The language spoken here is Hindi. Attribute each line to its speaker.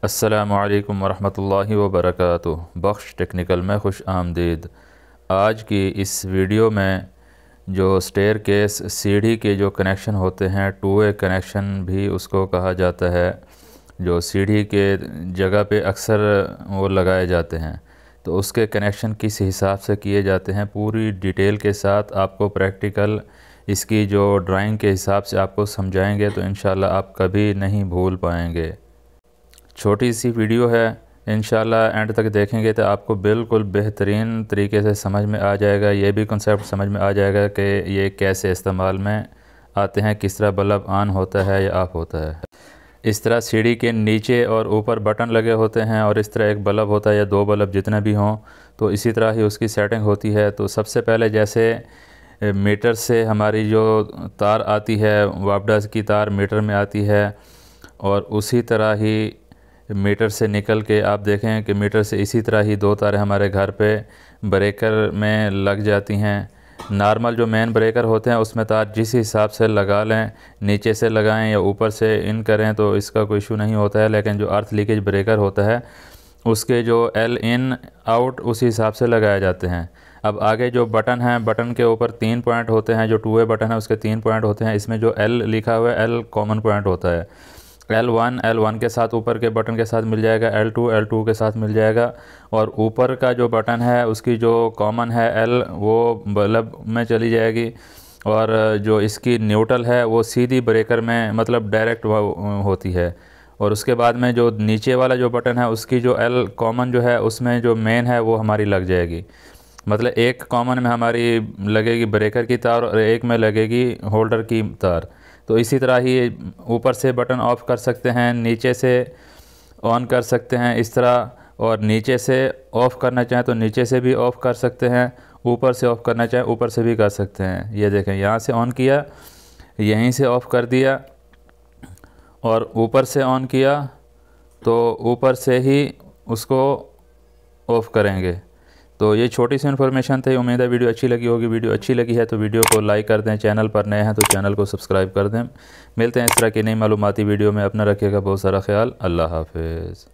Speaker 1: अस्सलामुअलैकुम वरहमतुल्लाहि वबरकातुहू। बख्श टेक्निकल में खुश आमदीद। आज की इस वीडियो में जो स्टेयर केस सीढ़ी के जो कनेक्शन होते हैं, टू वे कनेक्शन भी उसको कहा जाता है, जो सीढ़ी के जगह पे अक्सर वो लगाए जाते हैं, तो उसके कनेक्शन किस हिसाब से किए जाते हैं पूरी डिटेल के साथ आपको प्रैक्टिकल इसकी जो ड्राइंग के हिसाब से आपको समझाएंगे, तो इंशाल्लाह आप कभी नहीं भूल पाएंगे। छोटी सी वीडियो है, इंशाल्लाह एंड तक देखेंगे तो आपको बिल्कुल बेहतरीन तरीके से समझ में आ जाएगा। ये भी कंसेप्ट समझ में आ जाएगा कि ये कैसे इस्तेमाल में आते हैं, किस तरह बल्ब ऑन होता है या ऑफ होता है। इस तरह सीढ़ी के नीचे और ऊपर बटन लगे होते हैं और इस तरह एक बल्ब होता है या दो बल्ब जितने भी हों, तो इसी तरह ही उसकी सेटिंग होती है। तो सबसे पहले जैसे मीटर से हमारी जो तार आती है, वापडा की तार मीटर में आती है, और उसी तरह ही मीटर से निकल के आप देखें कि मीटर से इसी तरह ही दो तारें हमारे घर पे ब्रेकर में लग जाती हैं। नॉर्मल जो मेन ब्रेकर होते हैं उसमें तार जिस हिसाब से लगा लें, नीचे से लगाएं या ऊपर से इन करें, तो इसका कोई इशू नहीं होता है। लेकिन जो अर्थ लीकेज ब्रेकर होता है उसके जो एल इन आउट उसी हिसाब से लगाए जाते हैं। अब आगे जो बटन है, बटन के ऊपर 3 पॉइंट होते हैं। जो टू वे बटन है उसके 3 पॉइंट होते हैं। इसमें जो एल लिखा हुआ है, एल कॉमन पॉइंट होता है। L1 के साथ ऊपर के बटन के साथ मिल जाएगा, L2 के साथ मिल जाएगा, और ऊपर का जो बटन है उसकी जो कॉमन है L वो बल्ब में चली जाएगी, और जो इसकी न्यूट्रल है वो सीधी ब्रेकर में मतलब डायरेक्ट होती है। और उसके बाद में जो नीचे वाला जो बटन है उसकी जो L कॉमन जो है उसमें जो मेन है वो हमारी लग जाएगी। मतलब एक कॉमन में हमारी लगेगी ब्रेकर की तार और एक में लगेगी होल्डर की तार। तो इसी तरह ही ऊपर से बटन ऑफ़ कर सकते हैं, नीचे से ऑन कर सकते हैं इस तरह, और नीचे से ऑफ़ करना चाहें तो नीचे से भी ऑफ़ कर सकते हैं, ऊपर से ऑफ़ करना चाहें ऊपर से भी कर सकते हैं। ये देखें, यहाँ से ऑन किया, यहीं से ऑफ़ कर दिया, और ऊपर से ऑन किया तो ऊपर से ही उसको ऑफ़ करेंगे। तो ये छोटी सी इन्फॉर्मेशन थी। उम्मीद है वीडियो अच्छी लगी होगी। वीडियो अच्छी लगी है तो वीडियो को लाइक कर दें, चैनल पर नए हैं तो चैनल को सब्सक्राइब कर दें। मिलते हैं इस तरह की नई मालूमाती वीडियो में। अपना रखिएगा बहुत सारा ख्याल। अल्लाह हाफिज़।